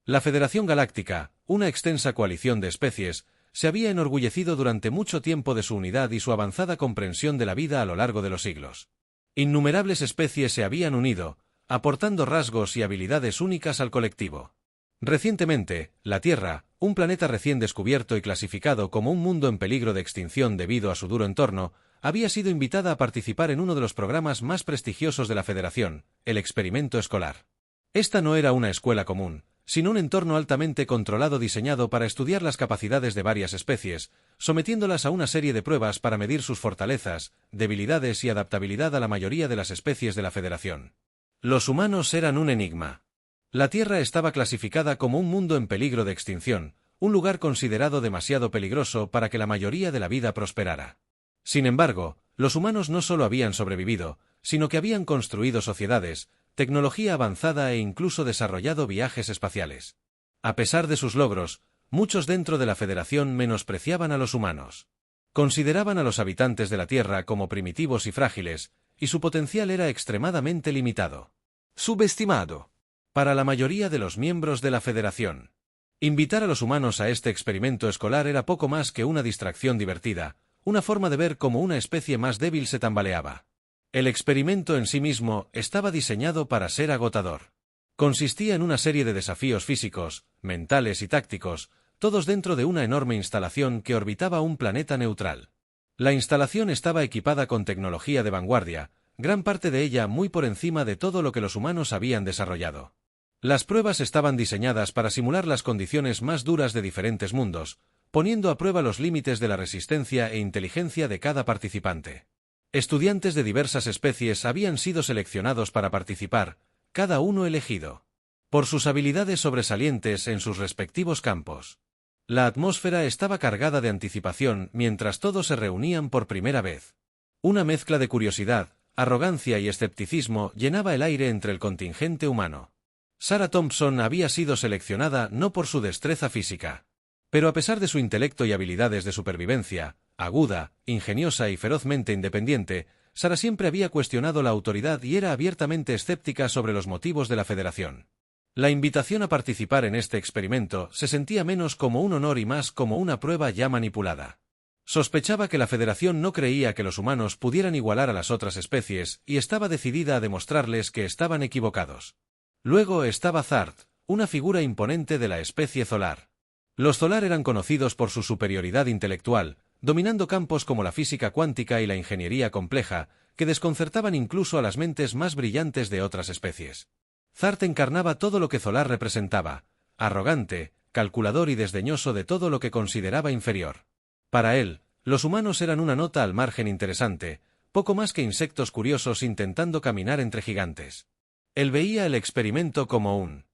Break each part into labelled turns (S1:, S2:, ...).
S1: La Federación Galáctica, una extensa coalición de especies, se había enorgullecido durante mucho tiempo de su unidad y su avanzada comprensión de la vida a lo largo de los siglos. Innumerables especies se habían unido, aportando rasgos y habilidades únicas al colectivo. Recientemente, la Tierra, un planeta recién descubierto y clasificado como un mundo en peligro de extinción debido a su duro entorno, había sido invitada a participar en uno de los programas más prestigiosos de la Federación, el experimento escolar. Esta no era una escuela común, sino un entorno altamente controlado diseñado para estudiar las capacidades de varias especies, sometiéndolas a una serie de pruebas para medir sus fortalezas, debilidades y adaptabilidad a la mayoría de las especies de la Federación. Los humanos eran un enigma. La Tierra estaba clasificada como un mundo en peligro de extinción, un lugar considerado demasiado peligroso para que la mayoría de la vida prosperara. Sin embargo, los humanos no solo habían sobrevivido, sino que habían construido sociedades, tecnología avanzada e incluso desarrollado viajes espaciales. A pesar de sus logros, muchos dentro de la Federación menospreciaban a los humanos. Consideraban a los habitantes de la Tierra como primitivos y frágiles, y su potencial era extremadamente limitado. Subestimado. Para la mayoría de los miembros de la Federación, invitar a los humanos a este experimento escolar era poco más que una distracción divertida, una forma de ver cómo una especie más débil se tambaleaba. El experimento en sí mismo estaba diseñado para ser agotador. Consistía en una serie de desafíos físicos, mentales y tácticos, todos dentro de una enorme instalación que orbitaba un planeta neutral. La instalación estaba equipada con tecnología de vanguardia, gran parte de ella muy por encima de todo lo que los humanos habían desarrollado. Las pruebas estaban diseñadas para simular las condiciones más duras de diferentes mundos, poniendo a prueba los límites de la resistencia e inteligencia de cada participante. Estudiantes de diversas especies habían sido seleccionados para participar, cada uno elegido por sus habilidades sobresalientes en sus respectivos campos. La atmósfera estaba cargada de anticipación mientras todos se reunían por primera vez. Una mezcla de curiosidad, arrogancia y escepticismo llenaba el aire entre el contingente humano. Sarah Thompson había sido seleccionada no por su destreza física, pero a pesar de su intelecto y habilidades de supervivencia, aguda, ingeniosa y ferozmente independiente, Sarah siempre había cuestionado la autoridad y era abiertamente escéptica sobre los motivos de la Federación. La invitación a participar en este experimento se sentía menos como un honor y más como una prueba ya manipulada. Sospechaba que la Federación no creía que los humanos pudieran igualar a las otras especies y estaba decidida a demostrarles que estaban equivocados. Luego estaba Zart, una figura imponente de la especie Zolar. Los Zolar eran conocidos por su superioridad intelectual, dominando campos como la física cuántica y la ingeniería compleja, que desconcertaban incluso a las mentes más brillantes de otras especies. Zart encarnaba todo lo que Zolar representaba, arrogante, calculador y desdeñoso de todo lo que consideraba inferior. Para él, los humanos eran una nota al margen interesante, poco más que insectos curiosos intentando caminar entre gigantes. Él veía el experimento como una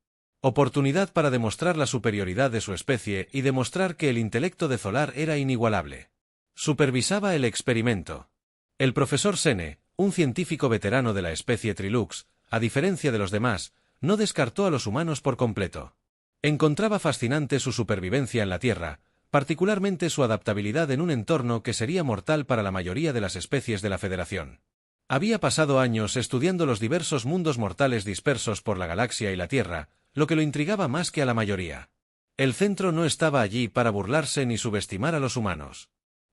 S1: oportunidad para demostrar la superioridad de su especie y demostrar que el intelecto de Zolar era inigualable. Supervisaba el experimento. El profesor Sene, un científico veterano de la especie Trilux, a diferencia de los demás, no descartó a los humanos por completo. Encontraba fascinante su supervivencia en la Tierra, particularmente su adaptabilidad en un entorno que sería mortal para la mayoría de las especies de la Federación. Había pasado años estudiando los diversos mundos mortales dispersos por la galaxia y la Tierra, lo que lo intrigaba más que a la mayoría. El centro no estaba allí para burlarse ni subestimar a los humanos.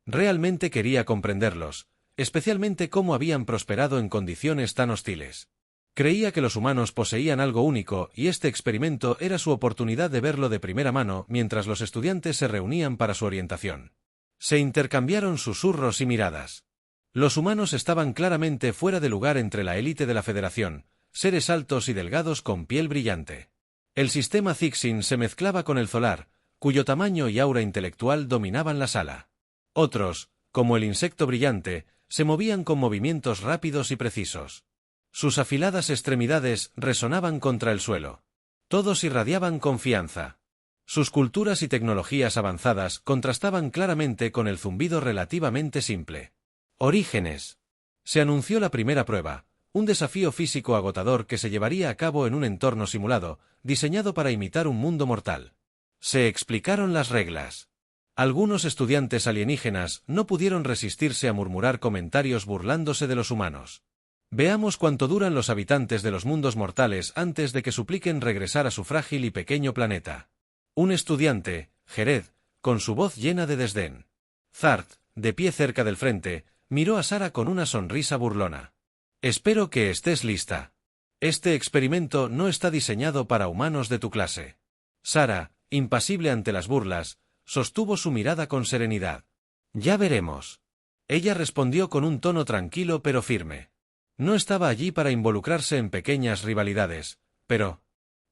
S1: Realmente quería comprenderlos, especialmente cómo habían prosperado en condiciones tan hostiles. Creía que los humanos poseían algo único y este experimento era su oportunidad de verlo de primera mano mientras los estudiantes se reunían para su orientación. Se intercambiaron susurros y miradas. Los humanos estaban claramente fuera de lugar entre la élite de la Federación, seres altos y delgados con piel brillante. El sistema Zixin se mezclaba con el Zolar, cuyo tamaño y aura intelectual dominaban la sala. Otros, como el insecto brillante, se movían con movimientos rápidos y precisos. Sus afiladas extremidades resonaban contra el suelo. Todos irradiaban confianza. Sus culturas y tecnologías avanzadas contrastaban claramente con el zumbido relativamente simple. Orígenes. Se anunció la primera prueba, un desafío físico agotador que se llevaría a cabo en un entorno simulado, diseñado para imitar un mundo mortal. Se explicaron las reglas. Algunos estudiantes alienígenas no pudieron resistirse a murmurar comentarios burlándose de los humanos. Veamos cuánto duran los habitantes de los mundos mortales antes de que supliquen regresar a su frágil y pequeño planeta. Un estudiante, Jared, con su voz llena de desdén. Zart, de pie cerca del frente, miró a Sara con una sonrisa burlona. Espero que estés lista. Este experimento no está diseñado para humanos de tu clase. Sara, impasible ante las burlas, sostuvo su mirada con serenidad. Ya veremos. Ella respondió con un tono tranquilo pero firme. No estaba allí para involucrarse en pequeñas rivalidades, pero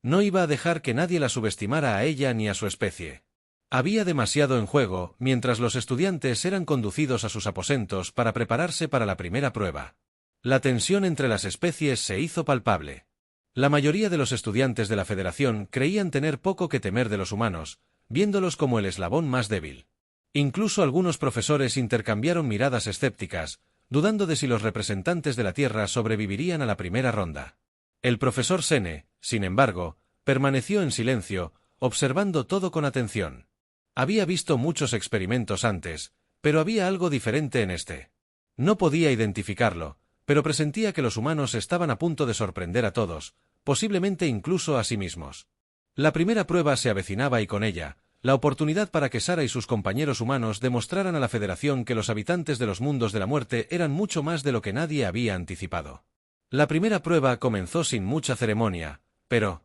S1: no iba a dejar que nadie la subestimara a ella ni a su especie. Había demasiado en juego mientras los estudiantes eran conducidos a sus aposentos para prepararse para la primera prueba. La tensión entre las especies se hizo palpable. La mayoría de los estudiantes de la Federación creían tener poco que temer de los humanos, viéndolos como el eslabón más débil. Incluso algunos profesores intercambiaron miradas escépticas, dudando de si los representantes de la Tierra sobrevivirían a la primera ronda. El profesor Sene, sin embargo, permaneció en silencio, observando todo con atención. Había visto muchos experimentos antes, pero había algo diferente en este. No podía identificarlo, pero presentía que los humanos estaban a punto de sorprender a todos, posiblemente incluso a sí mismos. La primera prueba se avecinaba y con ella, la oportunidad para que Sara y sus compañeros humanos demostraran a la Federación que los habitantes de los mundos de la muerte eran mucho más de lo que nadie había anticipado. La primera prueba comenzó sin mucha ceremonia, pero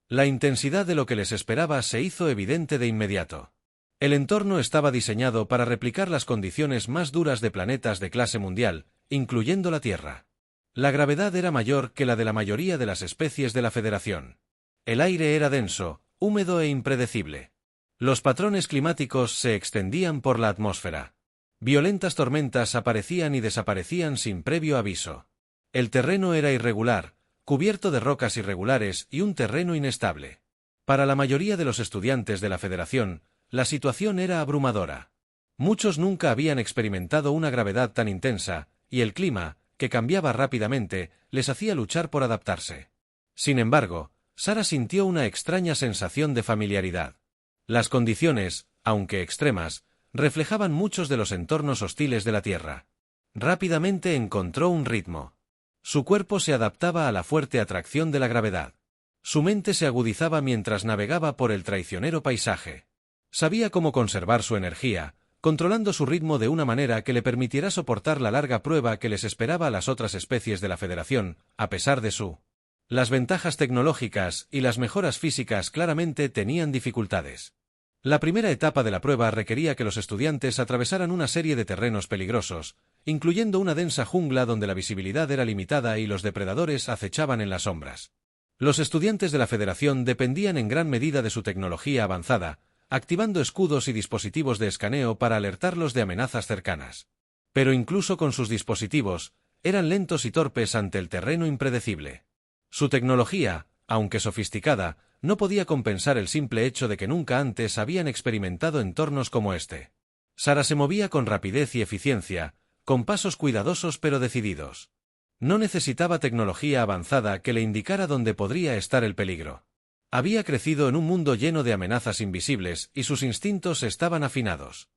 S1: la intensidad de lo que les esperaba se hizo evidente de inmediato. El entorno estaba diseñado para replicar las condiciones más duras de planetas de clase mundial, incluyendo la Tierra. La gravedad era mayor que la de la mayoría de las especies de la Federación. El aire era denso, húmedo e impredecible. Los patrones climáticos se extendían por la atmósfera. Violentas tormentas aparecían y desaparecían sin previo aviso. El terreno era irregular, cubierto de rocas irregulares y un terreno inestable. Para la mayoría de los estudiantes de la Federación, la situación era abrumadora. Muchos nunca habían experimentado una gravedad tan intensa, y el clima, que cambiaba rápidamente, les hacía luchar por adaptarse. Sin embargo, Sara sintió una extraña sensación de familiaridad. Las condiciones, aunque extremas, reflejaban muchos de los entornos hostiles de la Tierra. Rápidamente encontró un ritmo. Su cuerpo se adaptaba a la fuerte atracción de la gravedad. Su mente se agudizaba mientras navegaba por el traicionero paisaje. Sabía cómo conservar su energía, controlando su ritmo de una manera que le permitiera soportar la larga prueba que les esperaba a las otras especies de la Federación, a pesar de las ventajas tecnológicas y las mejoras físicas claramente tenían dificultades. La primera etapa de la prueba requería que los estudiantes atravesaran una serie de terrenos peligrosos, incluyendo una densa jungla donde la visibilidad era limitada y los depredadores acechaban en las sombras. Los estudiantes de la Federación dependían en gran medida de su tecnología avanzada, activando escudos y dispositivos de escaneo para alertarlos de amenazas cercanas. Pero incluso con sus dispositivos, eran lentos y torpes ante el terreno impredecible. Su tecnología, aunque sofisticada, no podía compensar el simple hecho de que nunca antes habían experimentado entornos como este. Sara se movía con rapidez y eficiencia, con pasos cuidadosos pero decididos. No necesitaba tecnología avanzada que le indicara dónde podría estar el peligro. Había crecido en un mundo lleno de amenazas invisibles y sus instintos estaban afinados.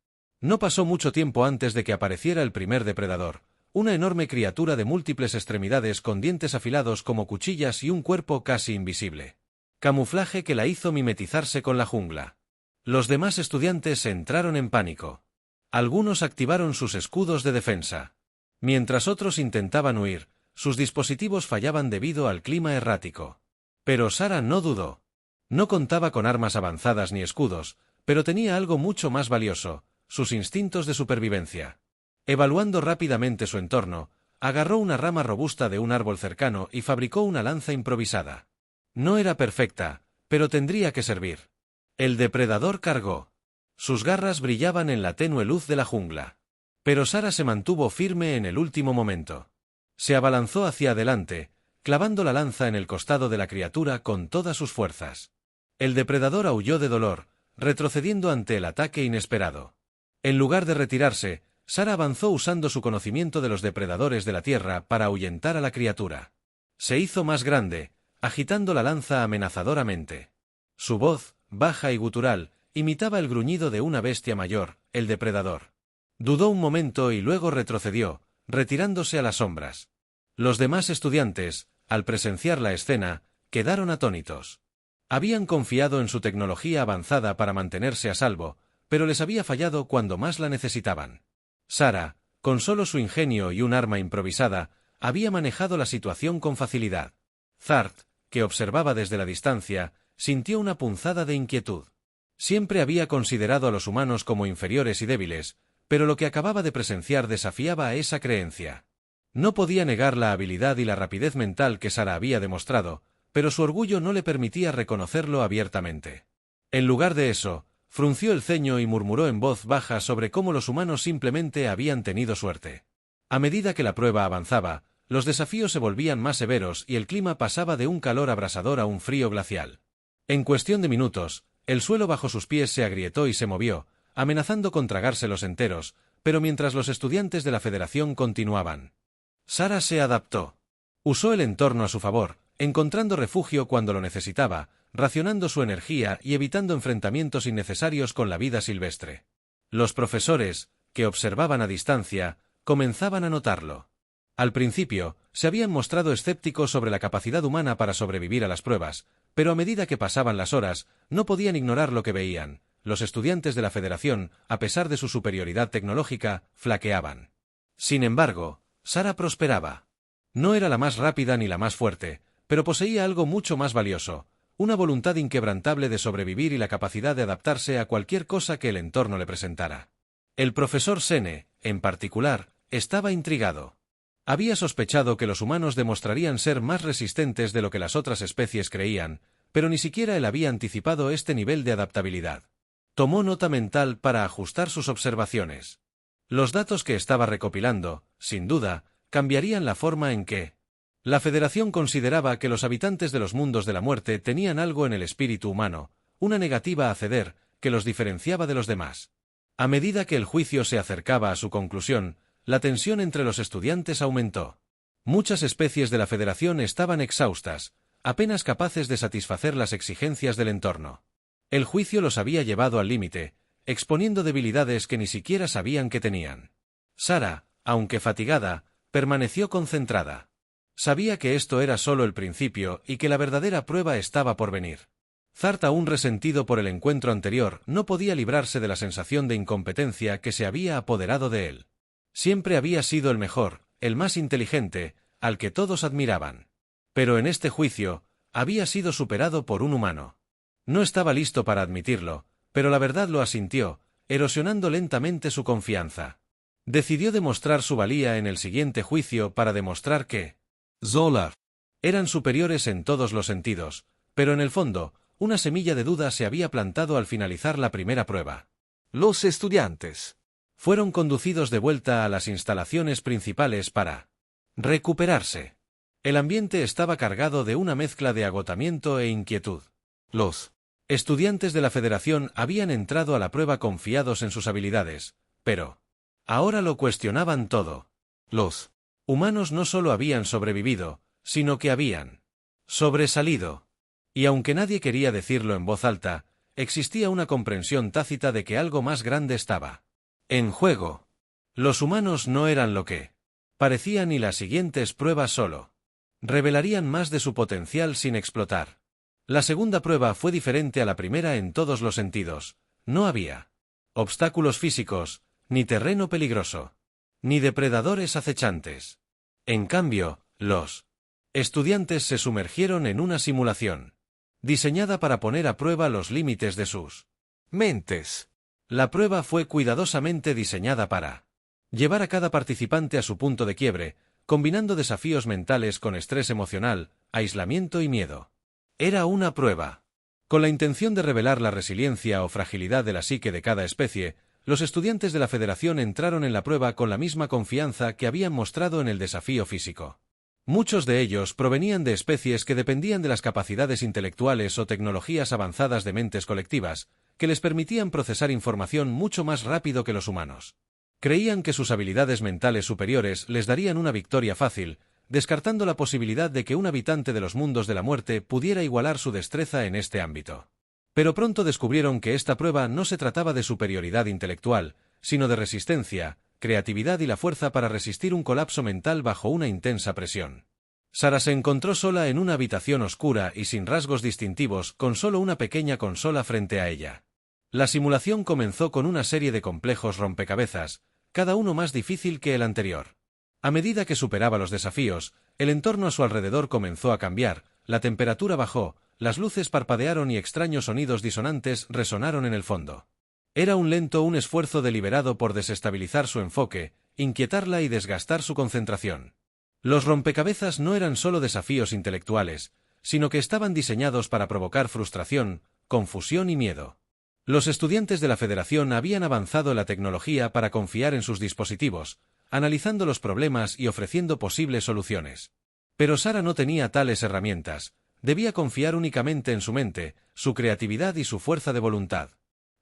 S1: No pasó mucho tiempo antes de que apareciera el primer depredador, una enorme criatura de múltiples extremidades con dientes afilados como cuchillas y un cuerpo casi invisible. Camuflaje que la hizo mimetizarse con la jungla. Los demás estudiantes entraron en pánico. Algunos activaron sus escudos de defensa. Mientras otros intentaban huir, sus dispositivos fallaban debido al clima errático. Pero Sara no dudó. No contaba con armas avanzadas ni escudos, pero tenía algo mucho más valioso, sus instintos de supervivencia. Evaluando rápidamente su entorno, agarró una rama robusta de un árbol cercano y fabricó una lanza improvisada. No era perfecta, pero tendría que servir. El depredador cargó. Sus garras brillaban en la tenue luz de la jungla. Pero Sara se mantuvo firme en el último momento. Se abalanzó hacia adelante, clavando la lanza en el costado de la criatura con todas sus fuerzas. El depredador aulló de dolor, retrocediendo ante el ataque inesperado. En lugar de retirarse, Sara avanzó usando su conocimiento de los depredadores de la Tierra para ahuyentar a la criatura. Se hizo más grande, agitando la lanza amenazadoramente. Su voz, baja y gutural, imitaba el gruñido de una bestia mayor, el depredador. Dudó un momento y luego retrocedió, retirándose a las sombras. Los demás estudiantes, al presenciar la escena, quedaron atónitos. Habían confiado en su tecnología avanzada para mantenerse a salvo, pero les había fallado cuando más la necesitaban. Sarah, con solo su ingenio y un arma improvisada, había manejado la situación con facilidad. Thart, que observaba desde la distancia, sintió una punzada de inquietud. Siempre había considerado a los humanos como inferiores y débiles, pero lo que acababa de presenciar desafiaba a esa creencia. No podía negar la habilidad y la rapidez mental que Sarah había demostrado, pero su orgullo no le permitía reconocerlo abiertamente. En lugar de eso, frunció el ceño y murmuró en voz baja sobre cómo los humanos simplemente habían tenido suerte. A medida que la prueba avanzaba, los desafíos se volvían más severos y el clima pasaba de un calor abrasador a un frío glacial. En cuestión de minutos, el suelo bajo sus pies se agrietó y se movió, amenazando con tragárselos enteros, pero mientras los estudiantes de la Federación continuaban. Sarah se adaptó. Usó el entorno a su favor, encontrando refugio cuando lo necesitaba, racionando su energía y evitando enfrentamientos innecesarios con la vida silvestre. Los profesores, que observaban a distancia, comenzaban a notarlo. Al principio, se habían mostrado escépticos sobre la capacidad humana para sobrevivir a las pruebas, pero a medida que pasaban las horas, no podían ignorar lo que veían. Los estudiantes de la Federación, a pesar de su superioridad tecnológica, flaqueaban. Sin embargo, Sarah prosperaba. No era la más rápida ni la más fuerte, pero poseía algo mucho más valioso, una voluntad inquebrantable de sobrevivir y la capacidad de adaptarse a cualquier cosa que el entorno le presentara. El profesor Sene, en particular, estaba intrigado. Había sospechado que los humanos demostrarían ser más resistentes de lo que las otras especies creían, pero ni siquiera él había anticipado este nivel de adaptabilidad. Tomó nota mental para ajustar sus observaciones. Los datos que estaba recopilando, sin duda, cambiarían la forma en que la Federación consideraba que los habitantes de los mundos de la muerte tenían algo en el espíritu humano, una negativa a ceder, que los diferenciaba de los demás. A medida que el juicio se acercaba a su conclusión, la tensión entre los estudiantes aumentó. Muchas especies de la Federación estaban exhaustas, apenas capaces de satisfacer las exigencias del entorno. El juicio los había llevado al límite, exponiendo debilidades que ni siquiera sabían que tenían. Sarah, aunque fatigada, permaneció concentrada. Sabía que esto era solo el principio y que la verdadera prueba estaba por venir. Thart, aún resentido por el encuentro anterior, no podía librarse de la sensación de incompetencia que se había apoderado de él. Siempre había sido el mejor, el más inteligente, al que todos admiraban. Pero en este juicio, había sido superado por un humano. No estaba listo para admitirlo, pero la verdad lo asintió, erosionando lentamente su confianza. Decidió demostrar su valía en el siguiente juicio para demostrar que Zolar eran superiores en todos los sentidos, pero en el fondo, una semilla de duda se había plantado al finalizar la primera prueba. Los estudiantes fueron conducidos de vuelta a las instalaciones principales para recuperarse. El ambiente estaba cargado de una mezcla de agotamiento e inquietud. Los estudiantes de la Federación habían entrado a la prueba confiados en sus habilidades, pero ahora lo cuestionaban todo. Los humanos no solo habían sobrevivido, sino que habían sobresalido. Y aunque nadie quería decirlo en voz alta, existía una comprensión tácita de que algo más grande estaba en juego. Los humanos no eran lo que parecían y las siguientes pruebas solo revelarían más de su potencial sin explotar. La segunda prueba fue diferente a la primera en todos los sentidos. No había obstáculos físicos, ni terreno peligroso, ni depredadores acechantes. En cambio, los estudiantes se sumergieron en una simulación diseñada para poner a prueba los límites de sus mentes. La prueba fue cuidadosamente diseñada para llevar a cada participante a su punto de quiebre, combinando desafíos mentales con estrés emocional, aislamiento y miedo. Era una prueba. Con la intención de revelar la resiliencia o fragilidad de la psique de cada especie, los estudiantes de la Federación entraron en la prueba con la misma confianza que habían mostrado en el desafío físico. Muchos de ellos provenían de especies que dependían de las capacidades intelectuales o tecnologías avanzadas de mentes colectivas, que les permitían procesar información mucho más rápido que los humanos. Creían que sus habilidades mentales superiores les darían una victoria fácil, descartando la posibilidad de que un habitante de los mundos de la muerte pudiera igualar su destreza en este ámbito. Pero pronto descubrieron que esta prueba no se trataba de superioridad intelectual, sino de resistencia, creatividad y la fuerza para resistir un colapso mental bajo una intensa presión. Sara se encontró sola en una habitación oscura y sin rasgos distintivos, con solo una pequeña consola frente a ella. La simulación comenzó con una serie de complejos rompecabezas, cada uno más difícil que el anterior. A medida que superaba los desafíos, el entorno a su alrededor comenzó a cambiar, la temperatura bajó, las luces parpadearon y extraños sonidos disonantes resonaron en el fondo. Era un esfuerzo deliberado por desestabilizar su enfoque, inquietarla y desgastar su concentración. Los rompecabezas no eran solo desafíos intelectuales, sino que estaban diseñados para provocar frustración, confusión y miedo. Los estudiantes de la Federación habían avanzado en la tecnología para confiar en sus dispositivos, analizando los problemas y ofreciendo posibles soluciones. Pero Sara no tenía tales herramientas, debía confiar únicamente en su mente, su creatividad y su fuerza de voluntad.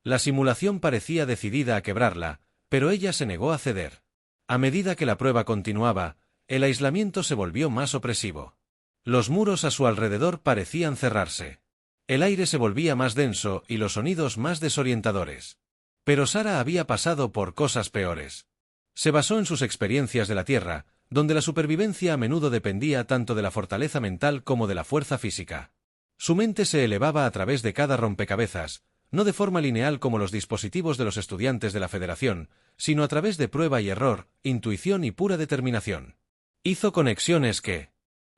S1: La simulación parecía decidida a quebrarla, pero ella se negó a ceder. A medida que la prueba continuaba, el aislamiento se volvió más opresivo. Los muros a su alrededor parecían cerrarse. El aire se volvía más denso y los sonidos más desorientadores. Pero Sara había pasado por cosas peores. Se basó en sus experiencias de la Tierra, donde la supervivencia a menudo dependía tanto de la fortaleza mental como de la fuerza física. Su mente se elevaba a través de cada rompecabezas, no de forma lineal como los dispositivos de los estudiantes de la Federación, sino a través de prueba y error, intuición y pura determinación. Hizo conexiones que,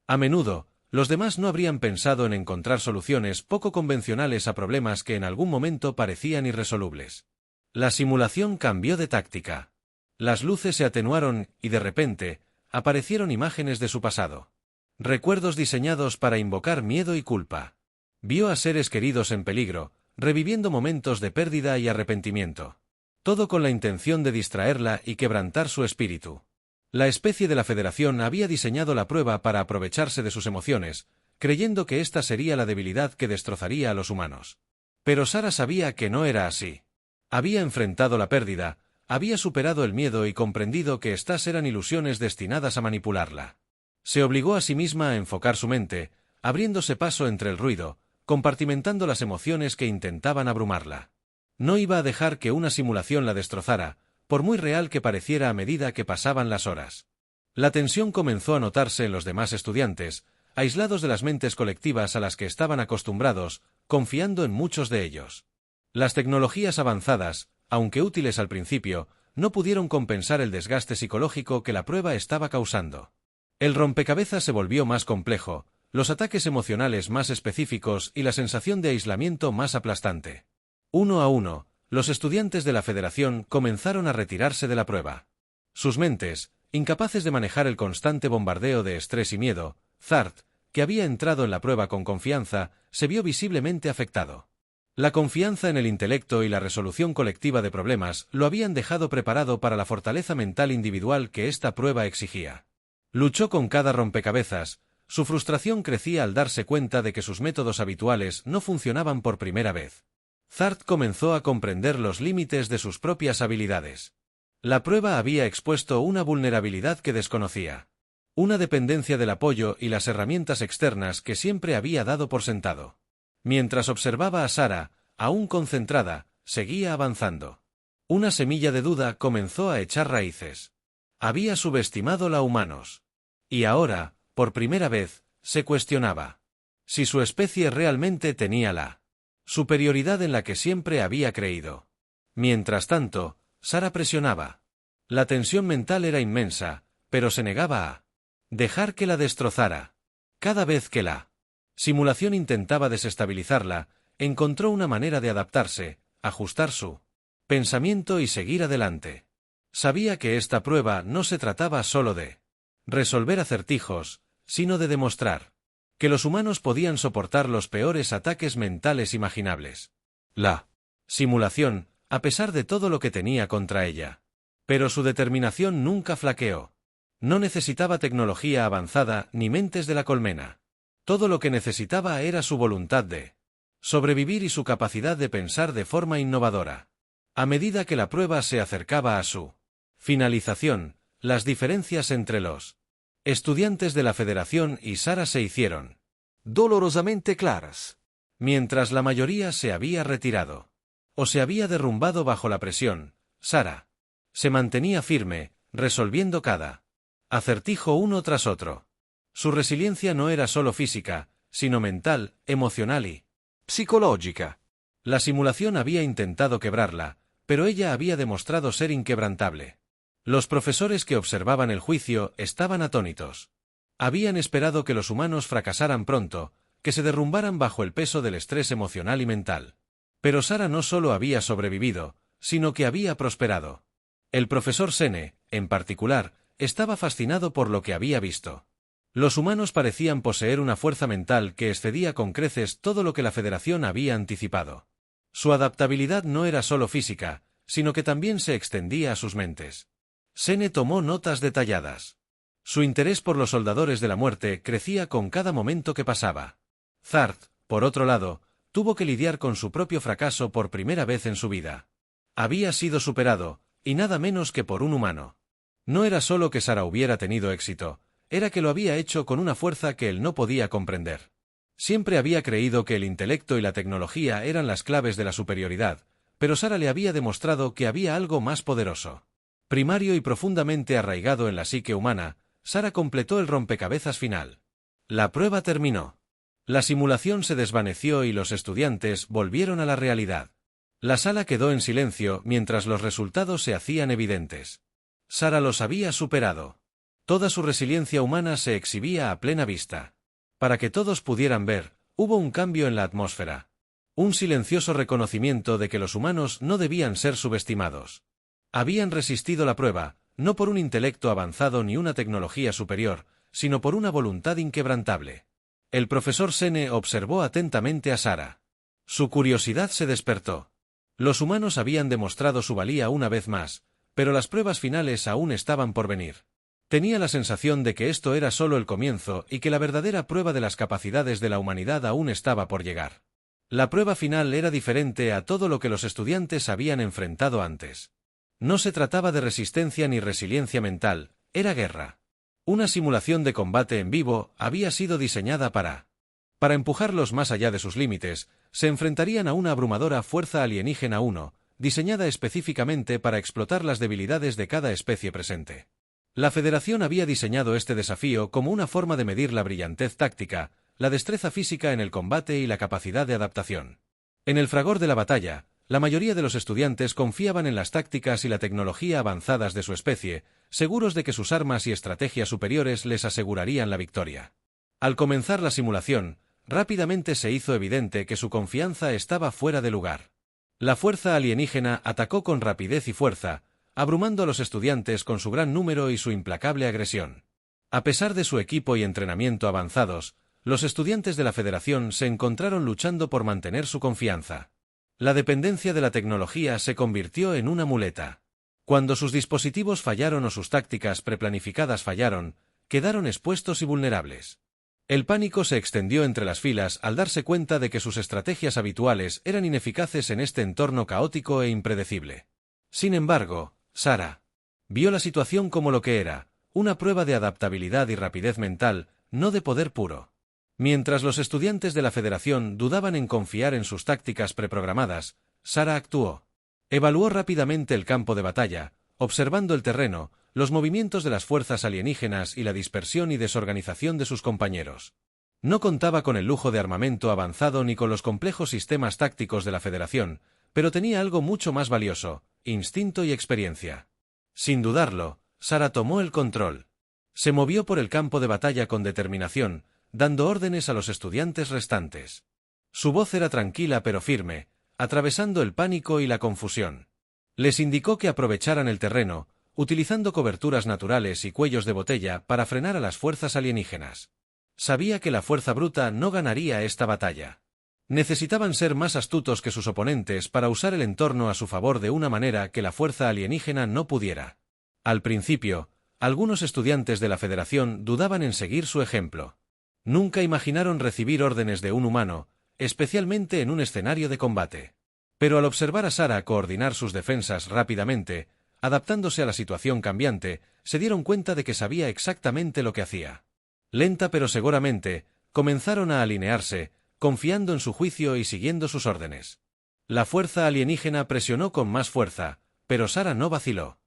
S1: a menudo, los demás no habrían pensado en encontrar soluciones poco convencionales a problemas que en algún momento parecían irresolubles. La simulación cambió de táctica. Las luces se atenuaron y, de repente, aparecieron imágenes de su pasado. Recuerdos diseñados para invocar miedo y culpa. Vio a seres queridos en peligro, reviviendo momentos de pérdida y arrepentimiento. Todo con la intención de distraerla y quebrantar su espíritu. La especie de la Federación había diseñado la prueba para aprovecharse de sus emociones, creyendo que esta sería la debilidad que destrozaría a los humanos. Pero Sara sabía que no era así. Había enfrentado la pérdida, había superado el miedo y comprendido que estas eran ilusiones destinadas a manipularla. Se obligó a sí misma a enfocar su mente, abriéndose paso entre el ruido, compartimentando las emociones que intentaban abrumarla. No iba a dejar que una simulación la destrozara, por muy real que pareciera a medida que pasaban las horas. La tensión comenzó a notarse en los demás estudiantes, aislados de las mentes colectivas a las que estaban acostumbrados, confiando en muchos de ellos. Las tecnologías avanzadas, aunque útiles al principio, no pudieron compensar el desgaste psicológico que la prueba estaba causando. El rompecabezas se volvió más complejo, los ataques emocionales más específicos y la sensación de aislamiento más aplastante. Uno a uno, los estudiantes de la Federación comenzaron a retirarse de la prueba. Sus mentes, incapaces de manejar el constante bombardeo de estrés y miedo, Zart, que había entrado en la prueba con confianza, se vio visiblemente afectado. La confianza en el intelecto y la resolución colectiva de problemas lo habían dejado preparado para la fortaleza mental individual que esta prueba exigía. Luchó con cada rompecabezas, su frustración crecía al darse cuenta de que sus métodos habituales no funcionaban por primera vez. Zart comenzó a comprender los límites de sus propias habilidades. La prueba había expuesto una vulnerabilidad que desconocía. Una dependencia del apoyo y las herramientas externas que siempre había dado por sentado. Mientras observaba a Sara, aún concentrada, seguía avanzando. Una semilla de duda comenzó a echar raíces. Había subestimado la humanos. Y ahora, por primera vez, se cuestionaba si su especie realmente tenía la superioridad en la que siempre había creído. Mientras tanto, Sara presionaba. La tensión mental era inmensa, pero se negaba a dejar que la destrozara. Cada vez que la simulación intentaba desestabilizarla, encontró una manera de adaptarse, ajustar su pensamiento y seguir adelante. Sabía que esta prueba no se trataba solo de resolver acertijos, sino de demostrar que los humanos podían soportar los peores ataques mentales imaginables. La simulación, a pesar de todo lo que tenía contra ella. Pero su determinación nunca flaqueó. No necesitaba tecnología avanzada ni mentes de la colmena. Todo lo que necesitaba era su voluntad de sobrevivir y su capacidad de pensar de forma innovadora. A medida que la prueba se acercaba a su finalización, las diferencias entre los estudiantes de la Federación y Sara se hicieron dolorosamente claras. Mientras la mayoría se había retirado o se había derrumbado bajo la presión, Sara Se mantenía firme, resolviendo cada acertijo uno tras otro. Su resiliencia no era solo física, sino mental, emocional y psicológica. La simulación había intentado quebrarla, pero ella había demostrado ser inquebrantable. Los profesores que observaban el juicio estaban atónitos. Habían esperado que los humanos fracasaran pronto, que se derrumbaran bajo el peso del estrés emocional y mental. Pero Sara no solo había sobrevivido, sino que había prosperado. El profesor Sene, en particular, estaba fascinado por lo que había visto. Los humanos parecían poseer una fuerza mental que excedía con creces todo lo que la Federación había anticipado. Su adaptabilidad no era solo física, sino que también se extendía a sus mentes. Sene tomó notas detalladas. Su interés por los soldadores de la muerte crecía con cada momento que pasaba. Zart, por otro lado, tuvo que lidiar con su propio fracaso por primera vez en su vida. Había sido superado, y nada menos que por un humano. No era solo que Sara hubiera tenido éxito, era que lo había hecho con una fuerza que él no podía comprender. Siempre había creído que el intelecto y la tecnología eran las claves de la superioridad, pero Sara le había demostrado que había algo más poderoso. Primario y profundamente arraigado en la psique humana, Sara completó el rompecabezas final. La prueba terminó. La simulación se desvaneció y los estudiantes volvieron a la realidad. La sala quedó en silencio mientras los resultados se hacían evidentes. Sara los había superado. Toda su resiliencia humana se exhibía a plena vista. Para que todos pudieran ver, hubo un cambio en la atmósfera. Un silencioso reconocimiento de que los humanos no debían ser subestimados. Habían resistido la prueba, no por un intelecto avanzado ni una tecnología superior, sino por una voluntad inquebrantable. El profesor Sene observó atentamente a Sara. Su curiosidad se despertó. Los humanos habían demostrado su valía una vez más, pero las pruebas finales aún estaban por venir. Tenía la sensación de que esto era solo el comienzo y que la verdadera prueba de las capacidades de la humanidad aún estaba por llegar. La prueba final era diferente a todo lo que los estudiantes habían enfrentado antes. No se trataba de resistencia ni resiliencia mental, era guerra. Una simulación de combate en vivo había sido diseñada para empujarlos más allá de sus límites. Se enfrentarían a una abrumadora fuerza alienígena 1, diseñada específicamente para explotar las debilidades de cada especie presente. La Federación había diseñado este desafío como una forma de medir la brillantez táctica, la destreza física en el combate y la capacidad de adaptación. En el fragor de la batalla, la mayoría de los estudiantes confiaban en las tácticas y la tecnología avanzadas de su especie, seguros de que sus armas y estrategias superiores les asegurarían la victoria. Al comenzar la simulación, rápidamente se hizo evidente que su confianza estaba fuera de lugar. La fuerza alienígena atacó con rapidez y fuerza, abrumando a los estudiantes con su gran número y su implacable agresión. A pesar de su equipo y entrenamiento avanzados, los estudiantes de la Federación se encontraron luchando por mantener su confianza. La dependencia de la tecnología se convirtió en una muleta. Cuando sus dispositivos fallaron o sus tácticas preplanificadas fallaron, quedaron expuestos y vulnerables. El pánico se extendió entre las filas al darse cuenta de que sus estrategias habituales eran ineficaces en este entorno caótico e impredecible. Sin embargo, Sara vio la situación como lo que era, una prueba de adaptabilidad y rapidez mental, no de poder puro. Mientras los estudiantes de la Federación dudaban en confiar en sus tácticas preprogramadas, Sara actuó. Evaluó rápidamente el campo de batalla, observando el terreno, los movimientos de las fuerzas alienígenas y la dispersión y desorganización de sus compañeros. No contaba con el lujo de armamento avanzado ni con los complejos sistemas tácticos de la Federación, pero tenía algo mucho más valioso: instinto y experiencia. Sin dudarlo, Sara tomó el control. Se movió por el campo de batalla con determinación, dando órdenes a los estudiantes restantes. Su voz era tranquila pero firme, atravesando el pánico y la confusión. Les indicó que aprovecharan el terreno, utilizando coberturas naturales y cuellos de botella para frenar a las fuerzas alienígenas. Sabía que la fuerza bruta no ganaría esta batalla. Necesitaban ser más astutos que sus oponentes para usar el entorno a su favor de una manera que la fuerza alienígena no pudiera. Al principio, algunos estudiantes de la Federación dudaban en seguir su ejemplo. Nunca imaginaron recibir órdenes de un humano, especialmente en un escenario de combate. Pero al observar a Sara coordinar sus defensas rápidamente, adaptándose a la situación cambiante, se dieron cuenta de que sabía exactamente lo que hacía. Lenta pero seguramente, comenzaron a alinearse, confiando en su juicio y siguiendo sus órdenes. La fuerza alienígena presionó con más fuerza, pero Sara no vaciló.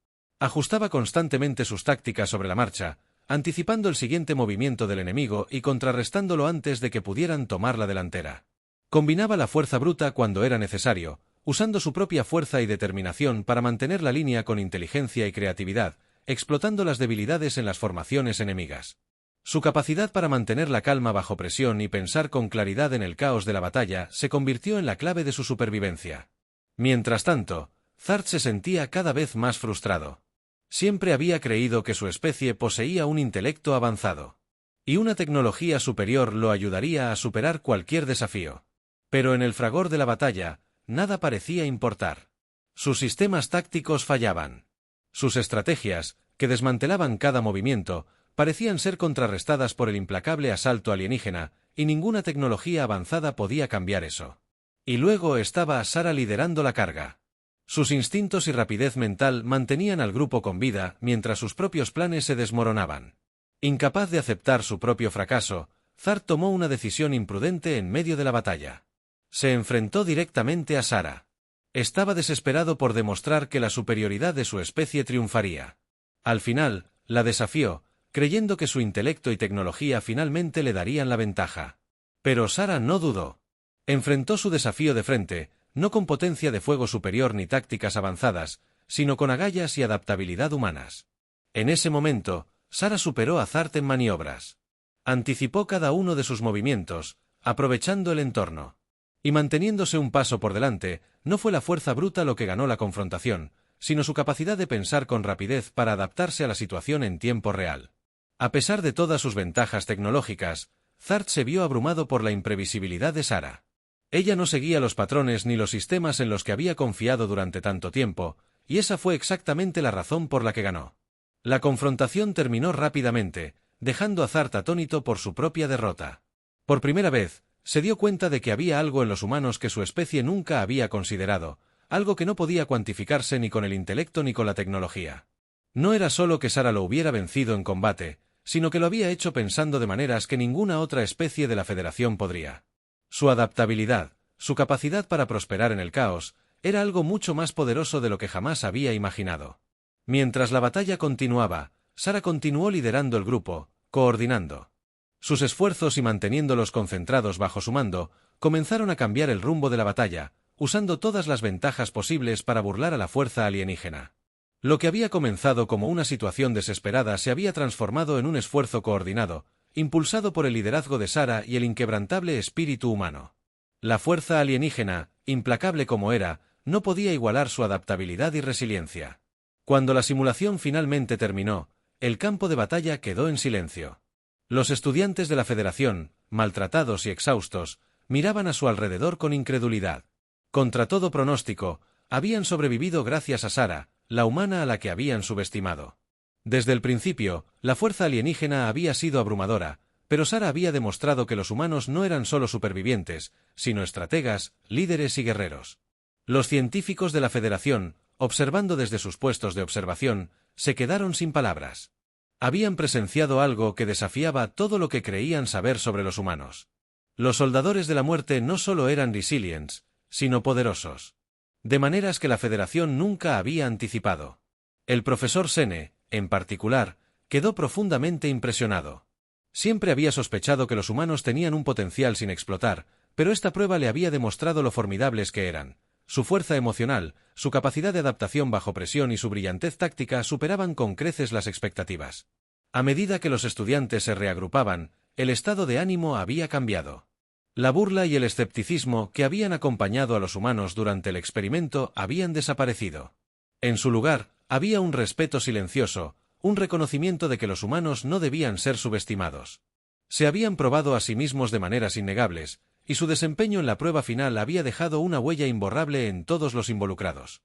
S1: Ajustaba constantemente sus tácticas sobre la marcha, anticipando el siguiente movimiento del enemigo y contrarrestándolo antes de que pudieran tomar la delantera. Combinaba la fuerza bruta cuando era necesario, usando su propia fuerza y determinación para mantener la línea con inteligencia y creatividad, explotando las debilidades en las formaciones enemigas. Su capacidad para mantener la calma bajo presión y pensar con claridad en el caos de la batalla se convirtió en la clave de su supervivencia. Mientras tanto, Zart se sentía cada vez más frustrado. Siempre había creído que su especie poseía un intelecto avanzado y una tecnología superior lo ayudaría a superar cualquier desafío. Pero en el fragor de la batalla, nada parecía importar. Sus sistemas tácticos fallaban. Sus estrategias, que desmantelaban cada movimiento, parecían ser contrarrestadas por el implacable asalto alienígena, y ninguna tecnología avanzada podía cambiar eso. Y luego estaba Sara liderando la carga. Sus instintos y rapidez mental mantenían al grupo con vida mientras sus propios planes se desmoronaban. Incapaz de aceptar su propio fracaso, Zart tomó una decisión imprudente en medio de la batalla. Se enfrentó directamente a Sara. Estaba desesperado por demostrar que la superioridad de su especie triunfaría. Al final, la desafió, creyendo que su intelecto y tecnología finalmente le darían la ventaja. Pero Sara no dudó. Enfrentó su desafío de frente, no con potencia de fuego superior ni tácticas avanzadas, sino con agallas y adaptabilidad humanas. En ese momento, Sara superó a Zart en maniobras. Anticipó cada uno de sus movimientos, aprovechando el entorno. Y manteniéndose un paso por delante, no fue la fuerza bruta lo que ganó la confrontación, sino su capacidad de pensar con rapidez para adaptarse a la situación en tiempo real. A pesar de todas sus ventajas tecnológicas, Zart se vio abrumado por la imprevisibilidad de Sara. Ella no seguía los patrones ni los sistemas en los que había confiado durante tanto tiempo, y esa fue exactamente la razón por la que ganó. La confrontación terminó rápidamente, dejando a Zart atónito por su propia derrota. Por primera vez, se dio cuenta de que había algo en los humanos que su especie nunca había considerado, algo que no podía cuantificarse ni con el intelecto ni con la tecnología. No era solo que Sara lo hubiera vencido en combate, sino que lo había hecho pensando de maneras que ninguna otra especie de la Federación podría. Su adaptabilidad, su capacidad para prosperar en el caos, era algo mucho más poderoso de lo que jamás había imaginado. Mientras la batalla continuaba, Sara continuó liderando el grupo, coordinando sus esfuerzos y manteniéndolos concentrados bajo su mando, comenzaron a cambiar el rumbo de la batalla, usando todas las ventajas posibles para burlar a la fuerza alienígena. Lo que había comenzado como una situación desesperada se había transformado en un esfuerzo coordinado, impulsado por el liderazgo de Sara y el inquebrantable espíritu humano. La fuerza alienígena, implacable como era, no podía igualar su adaptabilidad y resiliencia. Cuando la simulación finalmente terminó, el campo de batalla quedó en silencio. Los estudiantes de la Federación, maltratados y exhaustos, miraban a su alrededor con incredulidad. Contra todo pronóstico, habían sobrevivido gracias a Sara, la humana a la que habían subestimado. Desde el principio, la fuerza alienígena había sido abrumadora, pero Sara había demostrado que los humanos no eran solo supervivientes, sino estrategas, líderes y guerreros. Los científicos de la Federación, observando desde sus puestos de observación, se quedaron sin palabras. Habían presenciado algo que desafiaba todo lo que creían saber sobre los humanos. Los soldadores de la muerte no solo eran resilientes, sino poderosos. De maneras que la Federación nunca había anticipado. El profesor Sene, en particular, quedó profundamente impresionado. Siempre había sospechado que los humanos tenían un potencial sin explotar, pero esta prueba le había demostrado lo formidables que eran. Su fuerza emocional, su capacidad de adaptación bajo presión y su brillantez táctica superaban con creces las expectativas. A medida que los estudiantes se reagrupaban, el estado de ánimo había cambiado. La burla y el escepticismo que habían acompañado a los humanos durante el experimento habían desaparecido. En su lugar, había un respeto silencioso, un reconocimiento de que los humanos no debían ser subestimados. Se habían probado a sí mismos de maneras innegables, y su desempeño en la prueba final había dejado una huella imborrable en todos los involucrados.